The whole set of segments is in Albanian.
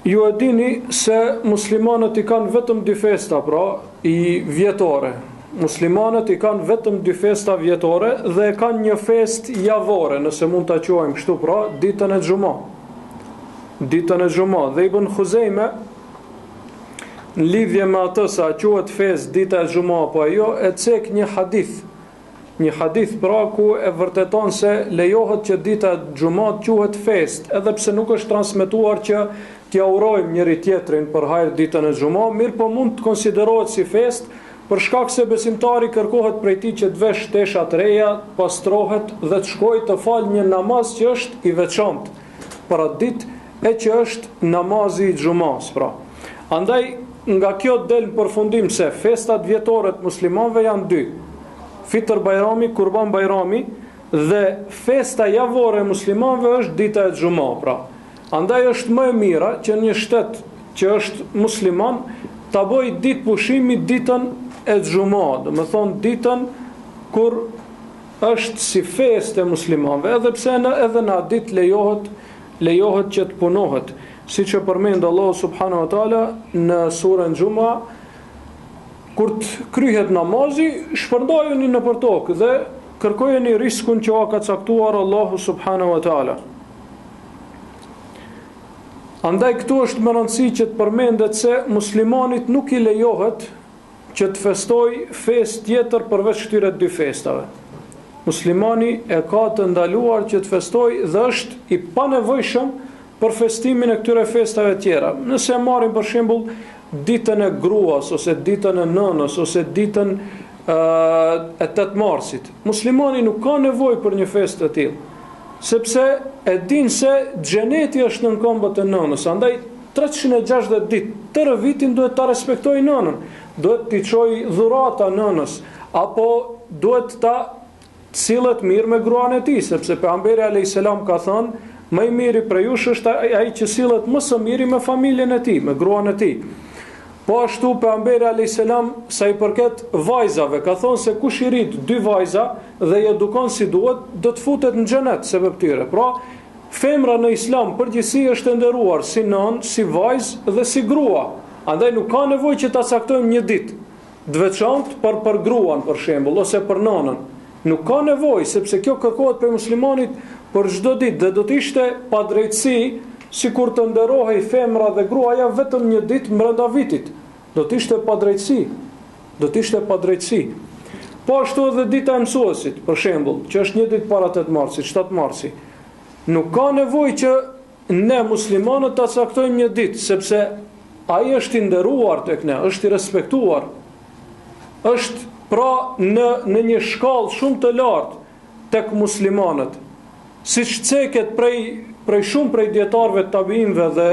Ju e dini se muslimanët i kanë vetëm dy festa, pra, i vjetore. Muslimanët i kanë vetëm dy festa vjetore dhe kanë një fest javore, nëse mund ta quajmë kështu, pra, ditën e Xhumë. Ditën e Xhumë. Dhe Ibn Khuzejme, në lidhje me atë sa quhet fest dita e Xhumë apo jo, e cek një hadith. Një hadith pra ku e vërteton se lejohet që dita e Xhumës quhet fest, edhe pse nuk është transmetuar që t'ja urojmë njëri tjetrin për hajër ditën e Xhumës, mirë po mund të konsiderohet si fest, për shkak se besimtari kërkohet prej tij që të vesh tesha të reja, pastrohet dhe të shkojë të falë një namaz që është i veçantë për atë ditë, e që është namazi i Xhumës, pra. Andaj nga kjo del në përfundim se festat vjetore të muslimanëve janë dy: Fitr Bajrami, Kurban Bajrami, dhe festa javore e muslimanëve është dita e Xhumës, pra. Andaj është më e mira që një shtet që është musliman ta bëjë ditë pushimi ditën e Xhumës, do të thonë ditën kur është si festë e muslimanëve, edhe pse edhe në atë ditë lejohet që të punohet, siç e përmend Allahu subhanahu wa taala në surën Xhuma, kur të kryhet namazi, shpërndajeni nëpër tokë dhe kërkojeni riskun që ka caktuar Allahu subhanahu wa taala. Andaj këtu është më rëndësi që të përmendet se muslimanit nuk i lejohet që të festoj fest tjetër përveç këtyre dy festave. Muslimani e ka të ndaluar që të festoj dhe është i panevojshëm për festimin e këtyre festave tjera. Nëse marrim për shembull ditën e gruas, ose ditën e nënës, ose ditën e 8 marsit, muslimani nuk ka nevojë për një festë të tillë, sepse e din se xheneti është në këmbët e nënës. Andaj 360 ditë tërë vitin duhet ta respektoj nënën, duhet t'i çojë dhurata nënës, apo duhet ta sillet mirë me gruan e tij, sepse pejgamberi alayhis salam ka thënë, më i miri prej jush është ai që sillet më së miri me familjen e tij, me gruan e tij. Po ashtu pejgamberi alayhis salam sa i përket vajzave ka thonë se kush i rrit 2 vajza dhe i edukon si duhet, do të futet në xhenet sebeb tyre. Pra, femra në islam përgjithësi është e nderuar si nën, si vajzë dhe si grua. Andaj nuk ka nevojë që ta caktojmë një ditë të veçantë për gruan për shembull, ose për nënën. Nuk ka nevojë, sepse kjo kërkohet për muslimanit për çdo ditë, dhe do të ishte padrejtësi sikur të nderohej femra dhe gruaja vetëm një ditë brenda vitit. Do të ishte padrejtësi. Po ashtu edhe dita e mësuesit, për shembull, që është një ditë para 8 marsit, 7 marsi. Nuk ka nevojë që ne muslimanët ta caktojmë një ditë, sepse ai është i nderuar tek ne, është i respektuar. Është pra në një shkallë shumë të lartë tek muslimanët. Siç ceket prej shumë prej dietarëve të tabiinëve dhe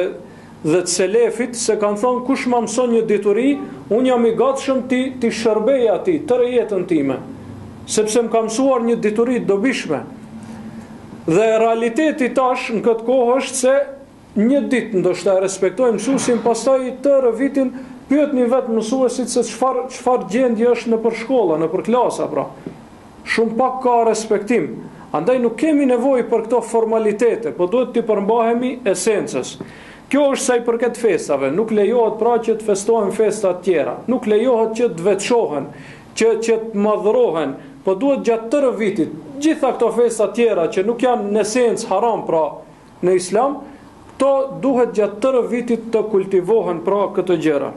të selefit, se kanë thonë kush më mëson një dituri, unë jam i gatshëm ti shërbej atij tërë jetën time, sepse më ka mësuar një dituri të dobishme. Dhe realiteti tash në këtë kohë është se një ditë ndoshta e respektojmë mësuesin, pastaj tërë vitin pyetni vetë mësuesit se çfarë gjendje është nëpër shkolla, nëpër klasa, pra. Shumë pak ka respektim. Andaj nuk kemi nevojë për këto formalitete, po duhet të përmbahemi esencës. Kjo është sa i përket festave. Nuk lejohet pra që të festohen festa të tjera. Nuk lejohet që të veçohen, që të madhrohen, po duhet gjatë tërë vitit. Gjitha këto festa të tjera që nuk janë në esencë haram pra në islam, këto duhet gjatë tërë vitit të kultivohen pra këtë gjëra.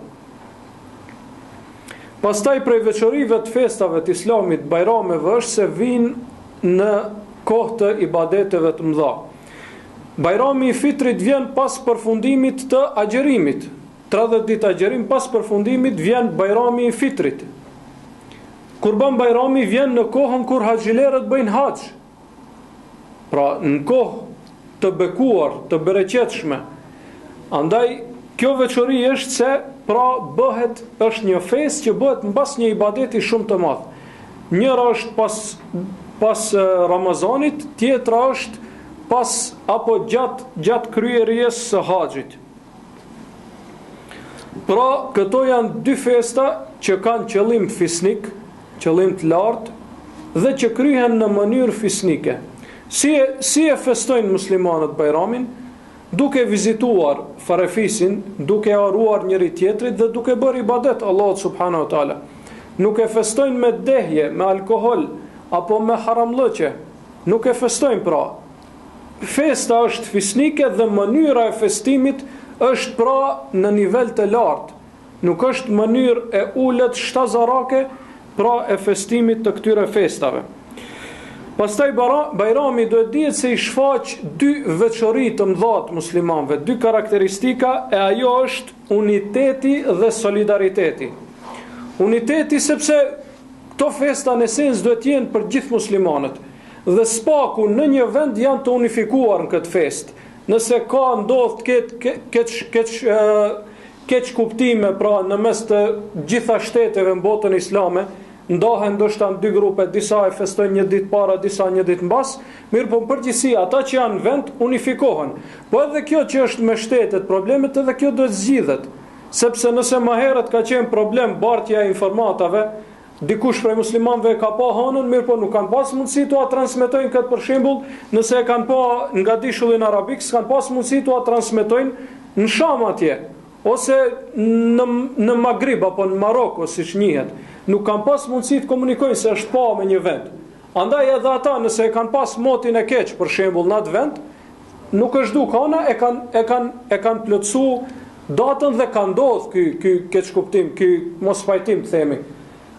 Pastaj prej veçorive të festave të islamit, bajrameve, është se vinë në kohë të ibadeteve të mëdha. Bajrami i Fitrit vjen pas përfundimit të agjerimit. 30 ditë agjerim pas përfundimit vjen bajrami i Fitrit. Kurban Bajrami vjen në kohën kur haxhilerët bëjnë haxh. Pra në kohë të bekuar, të bereqetshme. Andaj kjo veçori është se pra është një festë që bëhet mbas një ibadeti shumë të madh. Njëra është pas Ramazanit, tjetra është pas apo gjatë kryerjes së haxhit. Pra këto janë dy festa që kanë qëllim fisnik, qëllim të lartë, dhe që kryhen në mënyrë fisnike. Si e festojnë muslimanët Bajramin? duke vizituar farefisin, duke haruar njëri tjetrit dhe duke bërë ibadet Allahut subhanahu wa taala. Nuk e festojnë me dehje, me alkohol apo me haramllëqe. Nuk e festojnë pra. Festa është fisnike dhe mënyra e festimit është pra në nivel të lartë. Nuk është mënyrë e ulët shtazarake pra e festimit të këtyre festave. Pastaj Bajrami duhet dihet se i shfaq dy veçori të mëdha të muslimanëve, dy karakteristika, e ajo është uniteti dhe solidariteti. Uniteti sepse këto festa në esencë duhet jenë për gjithë muslimanët, dhe spaku në një vend janë të unifikuar në këtë festë. Nëse ka ndodh keq kuptime pra në mes të gjitha shteteve në botën islame, ndahen ndoshta në dy grupe, disa e festojnë një ditë para, disa një ditë mbas, mirë po në përgjithësi ata që janë në vend unifikohen. Po edhe kjo që është me shtetet problemet, edhe kjo duhet zgjidhet, sepse nëse më herët ka qenë problem bartja e informatave, dikush prej muslimanëve ka pa hanën, mirë po nuk kanë pas mundësi t'ua transmetojnë këtë për shembull, nëse e kanë pa nga dishullin arabik, s'kan pas mundësi t'ua transmetojnë në Sham atje, ose në Maghrib apo në Maroko, siç njihet. Nuk kanë pas mundësi të komunikojnë se është pa me një vend. Andaj edhe ata nëse e kanë pas motin e keq për shembull në atë vend, nuk është duk hana, e kanë plotësuar datën dhe ka ndodhur ky keqkuptim, ky mospajtim themi.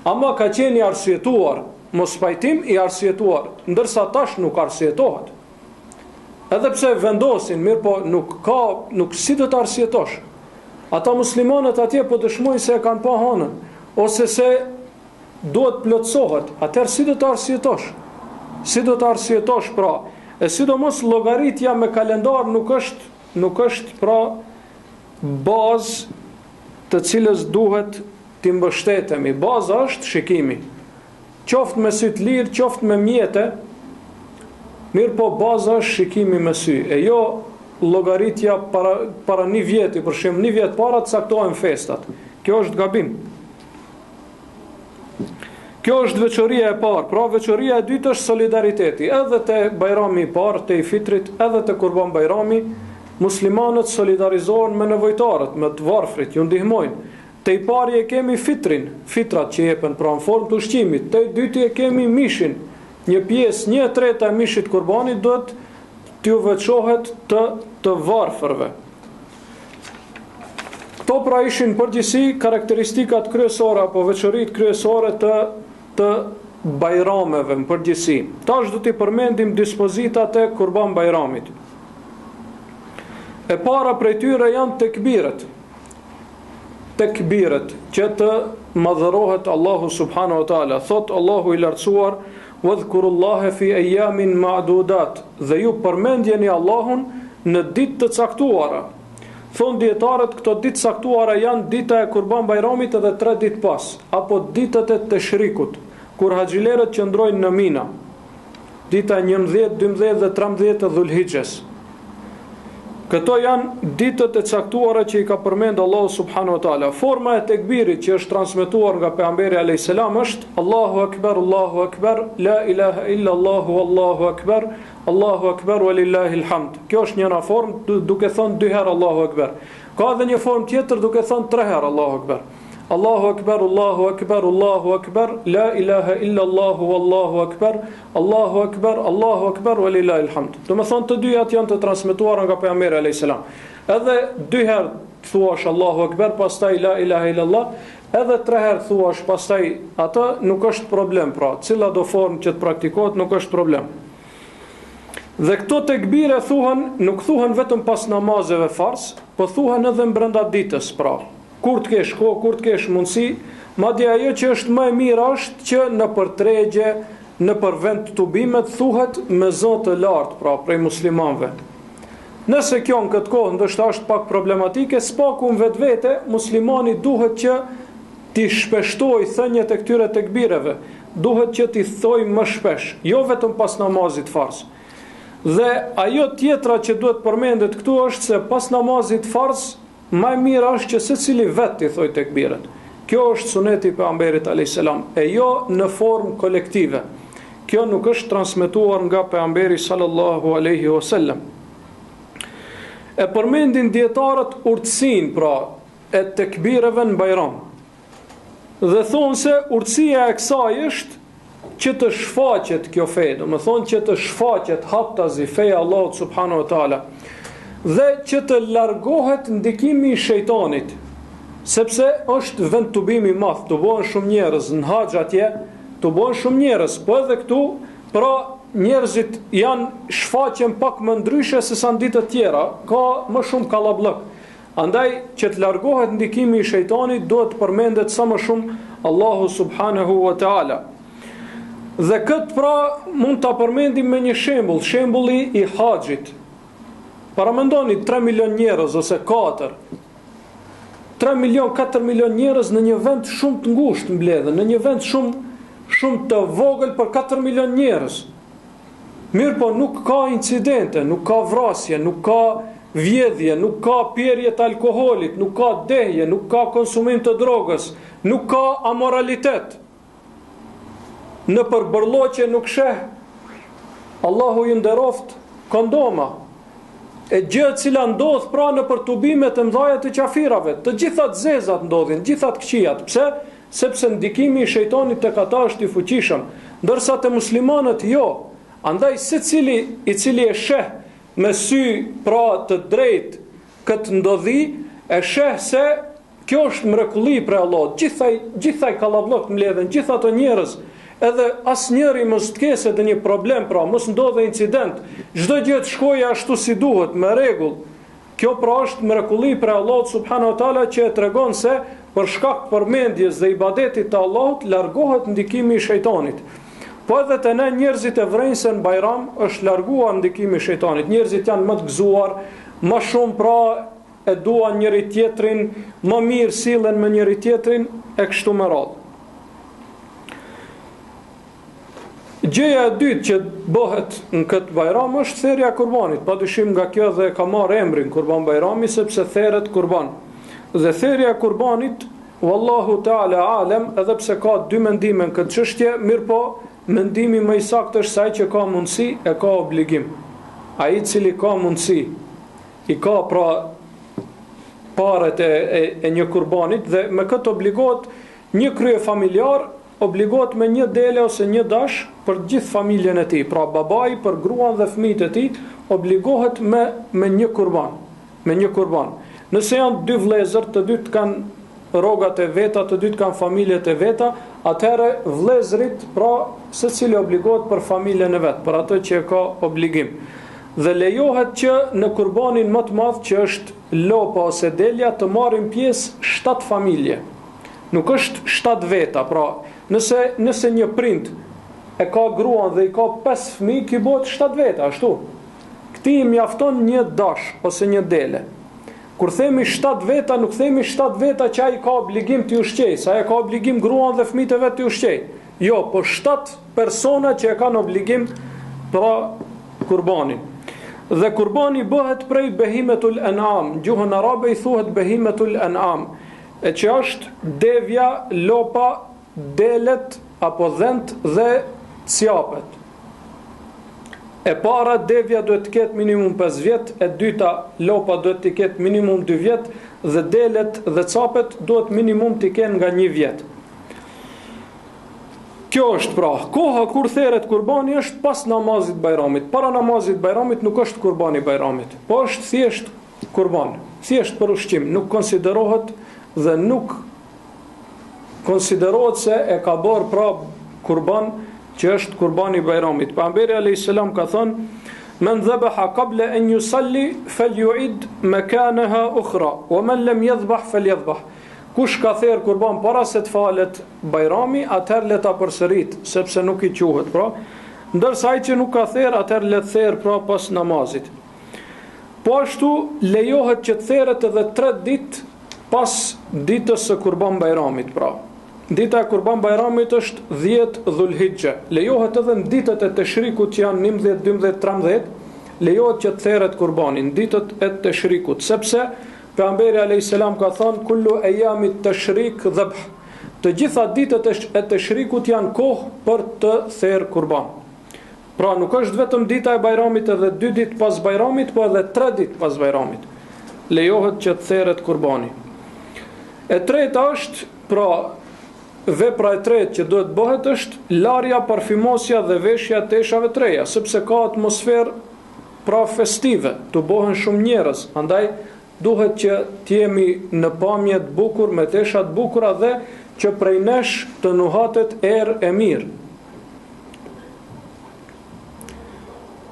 Ama ka qenë i arsyetuar, mospajtim i arsyetuar, ndërsa tash nuk arsyetohet. Edhe pse vendosin, mirë po nuk si do të arsyetosh. Ata muslimanët atje po dëshmojnë se e kanë pa hanën, ose se duhet plotësohet. Atëherë si do të arsyetosh? Si do të arsyetosh pra? E sidomos llogaritja me kalendar nuk është pra bazë të cilës duhet të mbështetemi. Baza është shikimi. Qoftë me sy të lirë, qoftë me mjete, mirë po baza është shikimi me sy. E jo llogaritja para një vjeti, për shembull, një vjet para të caktohen festat. Kjo është gabim. Kjo është veçoria e parë. Pra veçoria e dytë është solidariteti. Edhe te Bajrami i parë, te i Fitrit, edhe te Kurban Bajrami, muslimanët solidarizohen me nevojtarët, me të varfrit, ju ndihmojnë. Te i pari e kemi fitrin, fitrat që jepen pra në formë të ushqimit. Te i dyti e kemi mishin. Një pjesë, 1/3 e mishit kurbanit duhet t'ju veçohet të varfërve. Këto pra ishin përgjithësi karakteristikat kryesore apo veçoritë kryesore të bajrameve në përgjithësi. Tash do t'i përmendim dispozitat e Kurban Bajramit. E para prej tyre janë tekbiret që të madhërohet Allahu subhanahu wa taala. Thot Allahu i lartësuar: "Wadhkurullaha fi ayamin ma'dudat", dhe ju përmendjeni Allahun në ditë të caktuara. Thon dietarët, këto ditë caktuara janë dita e Kurban Bajramit edhe 3 ditë pas, apo ditët e Teshrikut, kur haxhilerët qëndrojnë në Mina. Dita 11, 12 dhe 13 e Dhulhijhes. Këto janë ditët e caktuara që i ka përmend Allahu subhanahu wa taala. Forma e tekbirit që është transmetuar nga pejgamberi alayhis salam është Allahu akbar, Allahu akbar, la ilaha illa Allahu, Allahu akbar, Allahu akbar walillahil hamd. Kjo është njëra formë duke thënë 2 herë Allahu akbar. Ka edhe një formë tjetër duke thënë 3 herë Allahu akbar. Allahu akbar, Allahu akbar, Allahu akbar, la ilaha illa Allahu, Allahu akbar, Allahu akbar, Allahu akbar walillahil hamd. Do të thonë të dyja janë të transmetuara nga pejgamberi alayhis salam. Edhe 2 herë thuash Allahu akbar, pastaj la ilaha illa Allah, edhe 3 herë thuash pastaj atë, nuk është problem pra. Cila do formë që të praktikohet nuk është problem. Dhe këto tekbire nuk thuhen vetëm pas namazeve fars, po thuhen edhe brenda ditës pra. Kur të kesh kohë, kur të kesh mundësi, madje ajo që është më e mirë është që në përtregje, në përvend të tubimet thuhet me zot të lartë pra prej muslimanëve. Nëse kjo në këtë kohë ndoshta është pak problematike, spaku në vetvete muslimani duhet që t'i shpeshtoj thënjet e këtyre tekbireve, duhet që t'i thoj më shpesh, jo vetëm pas namazit fars. Dhe ajo tjetra që duhet përmendet këtu është se pas namazit fars më e mirë është që secili vetë t'i thoj tekbiret. Kjo është suneti i pejgamberit alayhis salam, e jo në formë kolektive. Kjo nuk është transmetuar nga pejgamberi sallallahu alaihi wasallam. E përmendin dietarët urtësinë pra e tekbireve në Bajram. Dhe thonë se urtësia e kësaj është që të shfaqet kjo fe, do më thonë që të shfaqet haptazi feja Allahut subhanahu wa taala, dhe që të largohet ndikimi i shejtanit, sepse është vend tubimi i madh, të bëhen shumë njerëz në haxh atje, të bëhen shumë njerëz, po edhe këtu, pra njerëzit janë shfaqen pak më ndryshe se sa në ditët tjera, ka më shumë kallabllok. Andaj që të largohet ndikimi i shejtanit, duhet të përmendet sa më shumë Allahu subhanahu wa taala. Dhe këtë pra mund ta përmendim me një shembull, shembulli i haxhit. Paramendoni 3 milion njerëz ose 4. 3 milion, 4 milion njerëz në një vend shumë të ngushtë mbledhen, në një vend shumë të vogël për 4 milion njerëz. Mirë po nuk ka incidente, nuk ka vrasje, nuk ka vjedhje, nuk ka pirje të alkoholit, nuk ka dehje, nuk ka konsumim të drogës, nuk ka amoralitet. Në përbërloqe nuk sheh, Allahu ju nderoft, kondoma. E gjë cila ndodh pra në përtubimet të mëdha të qafirave, të gjithat zezat ndodhin, gjithat këqijat. Pse? Sepse ndikimi i shejtanit tek ata është i fuqishëm, ndërsa te muslimanët jo. Andaj secili i cili e sheh me sy pra të drejt këtë ndodhi, e sheh se kjo është mrekulli prej Allahut. Gjithaj kallabllok mbledhen, gjithë ato njerëz, edhe asnjëri mos të kesë edhe një problem, pra mos ndodhe incident, çdo gjë të shkojë ashtu si duhet, me rregull. Kjo pra është mrekulli prej Allahut subhanahu wa taala që e tregon se për shkak përmendjes dhe ibadetit të Allahut largohet ndikimi i shejtanit. Po edhe te ne njerëzit e vrejnë se në Bajram është larguar ndikimi i shejtanit. Njerëzit janë më të gëzuar, më shumë pra e duan njëri tjetrin, më mirë sillen me njëri tjetrin e kështu me radhë. Gjëja e dytë që bëhet në këtë Bajram është therrja e kurbanit. Padyshim nga kjo dhe ka marrë emrin Kurban Bajrami sepse therret kurban. Dhe therrja e kurbanit, wallahu taala alem, edhe pse ka dy mendime në këtë çështje, mirë po mendimi më i saktë është se ai që ka mundësi e ka obligim. Ai i cili ka mundësi i ka pra paret e një kurbanit dhe me këtë obligohet një krye familjar, obligohet me një dele ose një dash për gjithë familjen e tij. Pra babai për gruan dhe fëmijët e tij obligohet me një kurban, me një kurban. Nëse janë dy vëllezër, të dytë kanë rrogat e veta, të dytë kanë familjet e veta, atëherë vëllezërit pra secili obligohet për familjen e vet, për atë që ka obligim. Dhe lejohet që në kurbanin më të madh që është lopa ose delja të marrin pjesë 7 familje. Nuk është 7 veta, pra nëse një prind e ka gruan dhe i ka 5 fëmijë, ki bëhet 7 veta, ashtu. Këti i mjafton një dash ose një dele. Kur themi 7 veta, nuk themi 7 veta që ai ka obligim të ushqej, sa ai ka obligim gruan dhe fëmijët e vet të ushqej. Jo, po 7 persona që e kanë obligim pra kurbanin. Dhe kurbani bëhet prej behimetul an'am. Gjuhën arabe i thuhet behimetul an'am, e që është devja, lopa, delet apo dhent dhe cjapet. E para devja duhet të ketë minimum 5 vjet, e dyta lopa duhet të ketë minimum 2 vjet dhe delet dhe capet duhet minimum të kenë nga 1 vjet. Kjo është pra, koha kur therret kurbani është pas namazit Bajramit. Para namazit Bajramit nuk është kurbani Bajramit, po është thjesht kurban, thjesht për ushqim, nuk konsiderohet dhe nuk konsiderohet se e ka bërë pra kurban që është kurbani Bajramit. Pejgamberi alayhis salam ka thënë: "Men dhabaha qabla an yusalli falyu'id makanaha ukhra, wa man lam yadhbah falyadhbah." Kush ka therr kurban para se të falet Bajrami, atëherë le ta përsërit, sepse nuk i quhet, pra. Ndërsa ai që nuk ka therr, atëherë le të therr pra pas namazit. Po ashtu lejohet që të therret edhe 3 ditë pas ditës së Kurban Bajramit, pra. Dita e Kurban Bajramit është 10 Dhulhijhe. Lejohet edhe në ditët e Teshrikut që janë 11, 12, 13, lejohet që të therret kurbani në ditët e Teshrikut, sepse Pejgamberi alayhis salam ka thënë: "Kullu ayamit tashrik dhabh." Të gjitha ditët e Teshrikut janë kohë për të therr kurban. Pra nuk është vetëm dita e Bajramit edhe 2 ditë pas Bajramit, po edhe 3 ditë pas Bajramit. Lejohet që të therret kurbani. E treta është, pra vepra e tretë që duhet bëhet është larja, parfymosja dhe veshja e teshave të reja, sepse ka atmosferë pra festive, të bëhen shumë njerëz, andaj duhet që t'jemi në pamje të bukur me tesha të bukura dhe që prej nesh të nuhatet erë e mirë.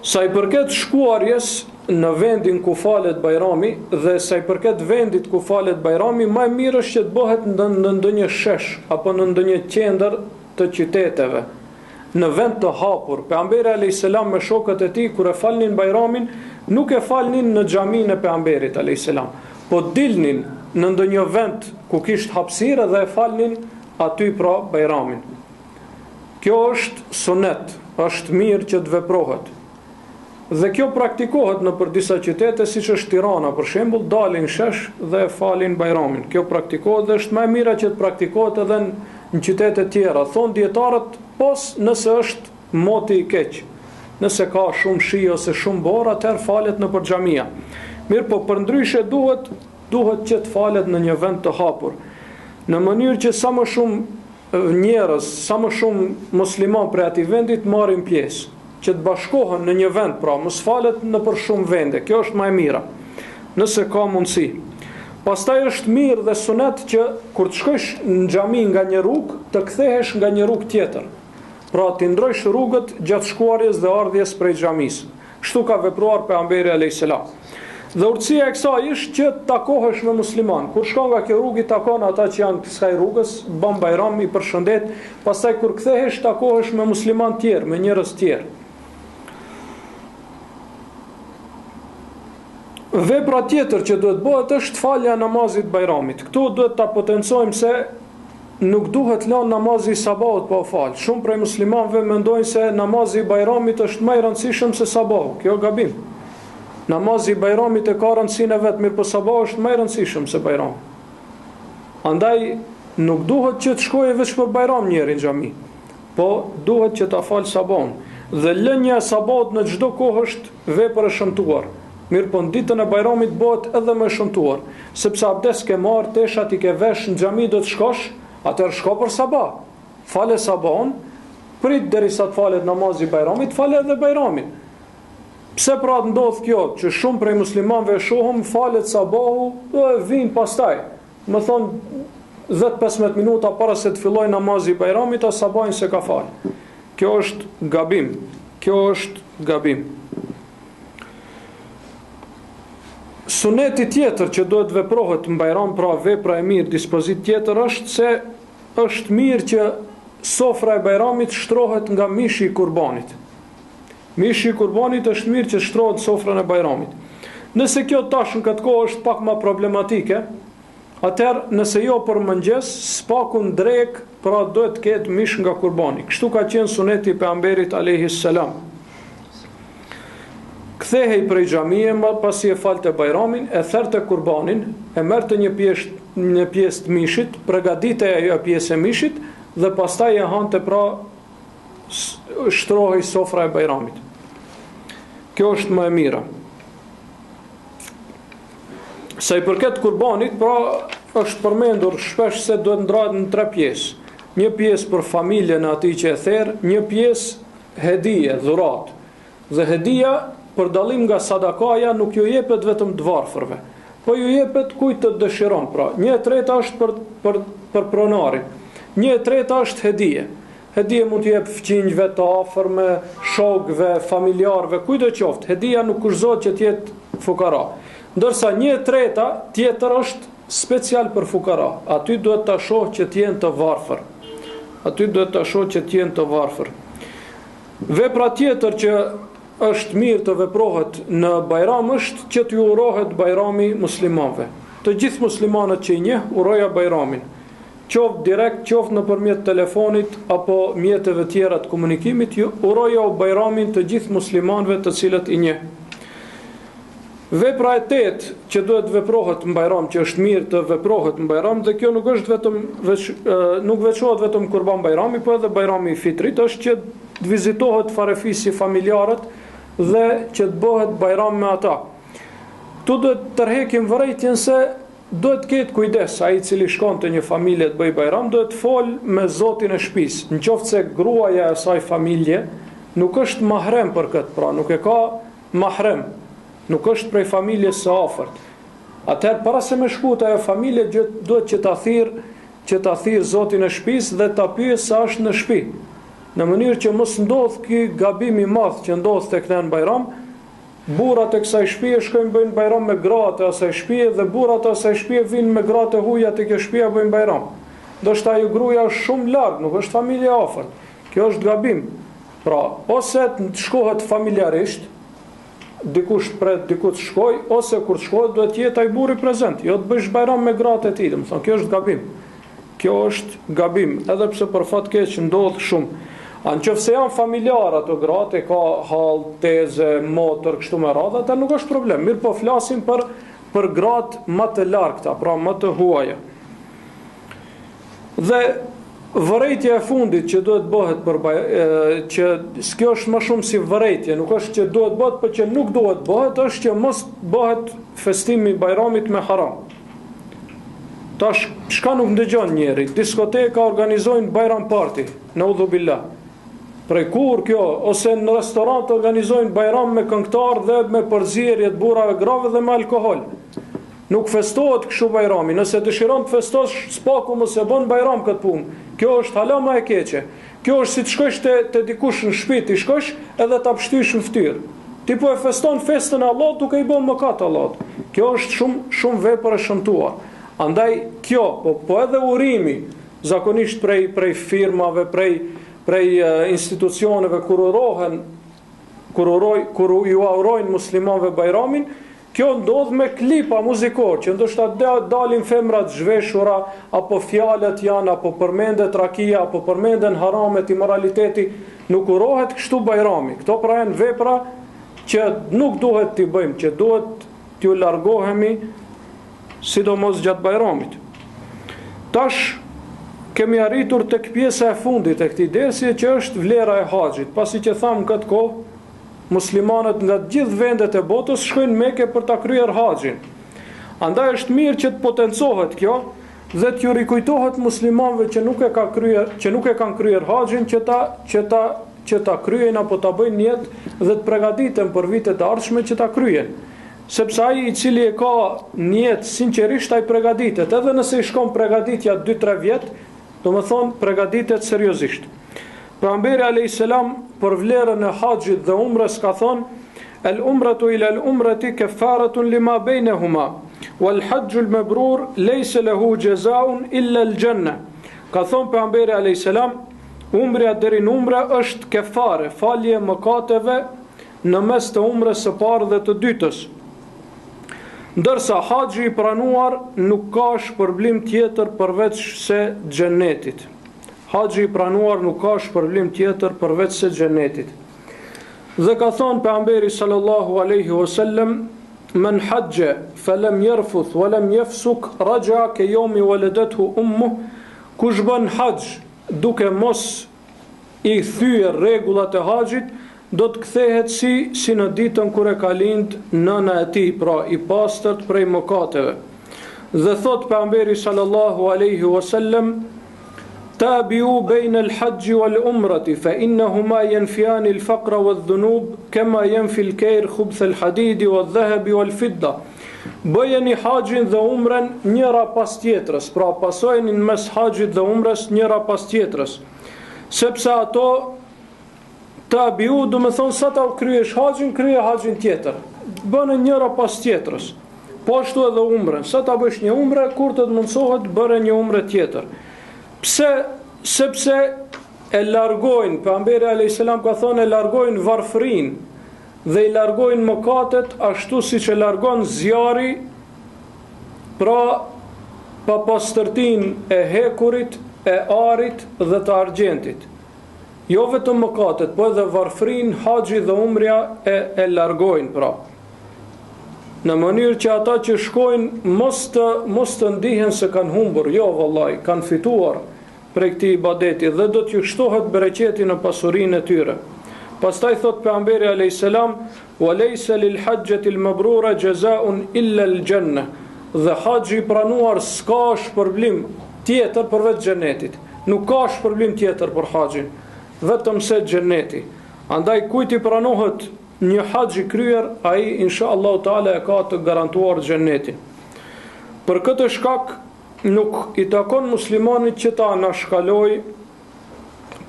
Sa i përket shkuarjes në vendin ku falet Bajrami dhe sa i përket vendit ku falet Bajrami, më e mirë është që të bëhet në ndonjë shesh apo në ndonjë qendër të qyteteve, në vend të hapur. Pejgamberi alayhis salam me shokët e tij kur e falnin Bajramin, nuk e falnin në xhaminë e Pejgamberit alayhis salam, po dilnin në ndonjë vend ku kishte hapësirë dhe e falnin aty pra Bajramin. Kjo është sunet, është mirë që të veprohet. Dhe kjo praktikohet në për disa qytete, siç është Tirana për shembull, dalin shesh dhe e falin Bajramin. Kjo praktikohet dhe është më e mira që të praktikohet edhe në qytete tjera. Thon dietarët, pos nëse është moti i keq, nëse ka shumë shi ose shumë borë, atëherë falet në për xhamia. Mirë, po përndryshe duhet që të falet në një vend të hapur, në mënyrë që sa më shumë njerëz, sa më shumë musliman prej atij vendit marrin pjesë, që të bashkohen në një vend, pra mos falet në për shumë vende. Kjo është më e mira, nëse ka mundësi. Pastaj është mirë dhe sunet që kur të shkosh në xhami nga një rrugë, të kthehesh nga një rrugë tjetër. Pra të ndrojsh rrugët gjatë shkuarjes dhe ardhjes prej xhamisë. Kështu ka vepruar pejgamberi alayhis salam. Dhe urtësia e kësaj është që të takohesh me musliman. Kur shkon nga kjo rrugë, takon ata që janë kësaj rrugës, bën Bajram, i përshëndet. Pastaj kur kthehesh, takohesh me musliman tjerë, me njerëz tjerë. Vepra tjetër që duhet bëhet është falja e namazit Bajramit. Këtu duhet ta potencojmë se nuk duhet lënë namazi i sabahut pa u fal. Shumë prej muslimanëve mendojnë se namazi i Bajramit është më i rëndësishëm se sabahu. Kjo gabim. Namazi i Bajramit e ka rëndësinë vet, mirë po sabahu është më i rëndësishëm se Bajrami. Andaj nuk duhet që të shkojë vetëm për Bajram njëri në xhami, po duhet që ta fal sabahun. Dhe lënia e sabahut në çdo kohë është vepër e shëmtuar. Mirë po në ditën e Bajramit bëhet edhe më shëmtuar, sepse abdes ke marrë, teshat i ke vesh, në xhami do të shkosh, atëherë shko për sabah. Fale sabahun, prit derisa të falet namazi i Bajramit, fale edhe Bajramin. Pse pra të ndodh kjo, që shumë prej muslimanëve shohëm falet sabahu, vijnë pastaj. Më thon 10-15 minuta para se të fillojë namazi i Bajramit, as sabahin se ka fal. Kjo është gabim. Kjo është gabim. Suneti tjetër që duhet veprohet në Bajram, pra vepra e mirë, dispozit tjetër është se është mirë që sofra e Bajramit shtrohet nga mishi i kurbanit. Mishi i kurbanit është mirë që shtrohet sofrën e Bajramit. Nëse kjo tash në këtë kohë është pak më problematike, atëherë nëse jo për mëngjes, s'pakun drek, pra duhet të ketë mish nga kurbani. Kështu ka qenë suneti i pejgamberit alayhis salam. Kthehej prej xhamie pasi e falte Bajramin, e therte kurbanin, e merrte një pjesë të mishit, përgatitej ajo pjesë e mishit dhe pastaj e hante, pra shtrohej sofra e Bajramit. Kjo është më e mira. Sa i përket kurbanit, pra është përmendur shpesh se duhet ndrohet në 3 pjesë. Një pjesë për familjen e atij që e therr, një pjesë hedije, dhurat. Dhe hedija për dallim nga sadakaja nuk ju jepet vetëm të varfërve, po ju jepet kujt të dëshiron. Pra, 1/3 është për pronarin, 1/3 është hedije. Hedije mund të jep fëmijëve të afërme, shokëve, familjarëve, kujt do qoftë. Hedija nuk kurzohet që të jetë fukara. Ndërsa 1/3 tjetër është special për fukara. Aty duhet ta shoh që të jenë të varfër. Aty duhet ta shoh që të jenë të varfër. Vepra tjetër që është mirë të veprohet në Bajram është që t'ju urohet Bajrami muslimanëve. Të gjithë muslimanët që i njeh uroja Bajramin, qoftë direkt, qoftë nëpërmjet telefonit apo mjeteve tjera të komunikimit, ju uroja Bajramin të gjithë muslimanëve të cilët i njeh. Vepra e 8 që duhet veprohet në Bajram, që është mirë të veprohet në Bajram, dhe kjo nuk është vetëm nuk veçohet vetëm Kurban Bajrami, po edhe Bajrami i Fitrit, është që të vizitohet farefisi familjarët dhe që të bëhet bajram me ata. Tu do të tërhekim vërejtjen se do të ketë kujdes, ai i cili shkon te një familje të bëj bajram, do të fol me zotin e shtëpisë. Nëse se gruaja e asaj familje nuk është mahrem për këtë, pra nuk e ka mahrem, nuk është prej familjes së afërt. Atëherë para se me shku te ajo familje duhet që ta thirr zotin e shtëpisë dhe ta pyes sa është në shtëpi. Në mënyrë që mos ndodh ky gabim i madh që ndodh tek nën bajram, burrat e kësaj shtëpie shkojnë bëjnë bajram me gratë e asaj shtëpie dhe burrat e asaj shtëpie vinë me gratë e huaja te kjo shtëpia bëjnë bajram. Ndoshta ajo gruaja është shumë larg, nuk është familje e afërt. Kjo është gabim. Pra, ose të shkohet familjarisht, dikush pret diku të shkoj, ose kur të shkohet duhet të jetë ai burri prezant, jo të bësh bajram me gratë e tij, domethënë kjo është gabim. Kjo është gabim, edhe pse për fat keq ndodh shumë. Nëse janë familjar ato gratë, ka hall, teze, motor, kështu me radhë, atë nuk është problem. Mirë, po flasim për gratë më të largta, pra më të huaja. Dhe vërejtja e fundit që duhet bëhet që kjo është më shumë si vërejtje, nuk është që duhet bëhet, por që nuk duhet bëhet, është që mos bëhet festimi i bajramit me haram. Tash çka nuk ndëgjon njeri, diskoteka organizojnë bajram party, naudhu billah. Prej kur kjo, ose në restorant organizojnë bajram me këngëtar dhe me përzierje të burrave grave dhe me alkohol. Nuk festohet kështu bajrami. Nëse dëshiron të festosh, spaku mos e bën bajram këtë punë. Kjo është hala më e keqe. Kjo është si të shkosh te dikush në shtëpi, ti shkosh edhe ta pshtysh në fytyrë. Ti po e feston festën e Allahut duke i bën mëkat Allahut. Kjo është shumë vepër e shëmtuar. Andaj kjo, po edhe urimi, zakonisht prej firmave, prej institucioneve kur ju urojnë muslimanëve bajramin, kjo ndodh me klipa muzikor, që ndoshta dalin femrat zhveshura, apo fjalët janë, apo përmendet rakia, apo përmenden haramet, immoraliteti, nuk urohet kështu bajrami. Këto pra janë vepra që nuk duhet t'i bëjmë, që duhet t'ju largohemi, sidomos gjatë bajramit. Tash kemi arritur tek pjesa e fundit e këtij dersi, që është vlera e haxhit. Pasi që thamë këtë kohë, muslimanët nga të gjithë vendet e botës shkojnë Mekë për ta kryer haxhin. Andaj është mirë që të potencohet kjo dhe t'ju rikujtohet muslimanëve që nuk e kanë kryer haxhin, që ta kryejnë apo ta bëjnë jetë dhe të përgatiten për vitet e ardhshme që ta kryejnë. Sepse ai i cili e ka niyet sinqerisht ai përgatitet, edhe nëse i shkon përgatitja 2-3 vjet, domethënë përgatitet seriozisht. Pejgamberi alayhis salam për vlerën e haxhit dhe umrës ka thonë: "El umratu ila el umrati kafaratun lima bainahuma, wal hajjul mabrur laysa lahu jazaa'un illa al janna." Ka thonë pejgamberi alayhis salam, umrja deri në umre është kefare, falje mëkateve në mes të umrës së parë dhe të dytës. Ndërsa haxhi i pranuar nuk ka shpërblim tjetër përveç se xhenetit. Haxhi i pranuar nuk ka shpërblim tjetër përveç se xhenetit. Dhe ka thonë pejgamberi sallallahu alaihi wasallam: "Men hajja falam yarfuth walam yafsuk raja ka yawmi waladathu ummuh." Kush bën haxh duke mos i thyer rregullat e haxhit, do të kthehet si në ditën kur e ka lind nëna e tij, pra i pastërt prej mëkateve. Dhe thot pejgamberi sallallahu alaihi wasallam: "Tabi'u bayna al-hajj wal-umrati fa innahuma yanfiyan al-faqra wadh-dhunub kama yanfi al-kayr khubth al-hadid wadh-dhahab wal-fidda." Bëjeni haxhin dhe umrën njëra pas tjetrës, pra pasojeni në mes haxhit dhe umrës njëra pas tjetrës, sepse ato tabiu, do më thonë sa ta kryesh haxhin, krye haxhin tjetër. Bënë njëra pas tjetrës. Po ashtu edhe umrën. Sa ta bësh një umre, kur të mundsohet bëre një umre tjetër. Pse? Sepse e largojnë, pejgamberi alayhis salam ka thonë, e largojnë varfërinë dhe i largojnë mëkatet ashtu siç e largon zjarri, pra pa pastërtinë e hekurit, e arit dhe të argjentit. Jo vetëm mëkatet, po edhe varfrin, haxhi dhe umrja e largojnë, pra. Në mënyrë që ata që shkojnë mos të ndihen se kanë humbur, jo vallai, kanë fituar, prej këtij ibadeti dhe do t'ju shtohet bereqeti në pasurinë e tyre. Pastaj thot pejgamberi alayhis salam: "Wa laysa lil hajjati al mabrura jazaa'un illa al janna." Dhe haxhi i pranuar s'ka shpërblim tjetër përveç xhenetit. Nuk ka shpërblim tjetër për haxhin, vetëm se xheneti. Andaj kujt i pranohet një haxh i kryer, ai inshallah taala e ka të garantuar xhenetin. Për këtë shkak nuk i takon muslimanit që ta anashkaloj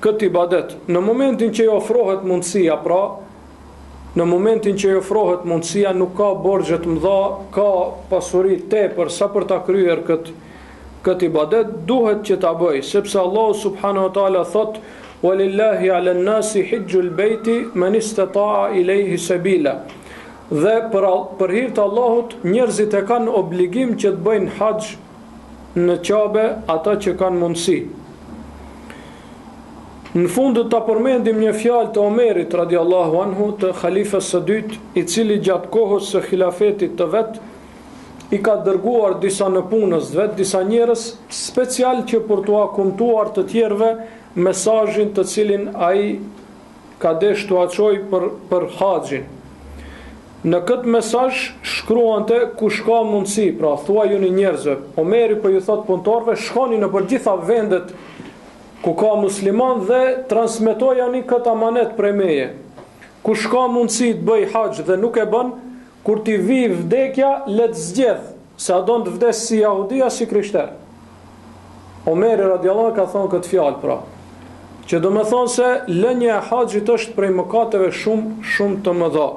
këtë ibadet. Në momentin që i ofrohet mundësia, pra, në momentin që i ofrohet mundësia, nuk ka borxhe të mëdha, ka pasuri tepër sa për ta kryer këtë ibadet, duhet që ta bëj, sepse Allahu subhanahu wa taala thot: "Walillahi 'ala an-nasi hijjul bayti man istata'a ilayhi sabila." Dhe për hir të Allahut, njerëzit e kanë obligim që të bëjnë haxh në Qabe ata që kanë mundësi. Në fund të përmendim një fjalë të Omerit radiallahu anhu, të khalifës së dytë, i cili gjatë kohës së khilafetit të vet i ka dërguar disa në punës të vet, disa njerëz special që për t'u akumtuar të tjerëve mesazhin të cilin ai ka deshur t'u çojë për haxhin. Në këtë mesazh shkruante kush ka mundësi, pra thuajuni njerëzve. Omeri po ju thot punëtorëve, shkoni në për gjitha vendet ku ka musliman dhe transmetojani këtë amanet prej meje. Kush ka mundësi të bëj haxh dhe nuk e bën, kur t'i vi vdekja, le të zgjedh, se a don të vdes si jahudia, si krishter. Omeri radiallahu ka thonë këtë fjalë, pra, që do me thonë se lënja e haxhit është prej mëkateve shumë të mëdha.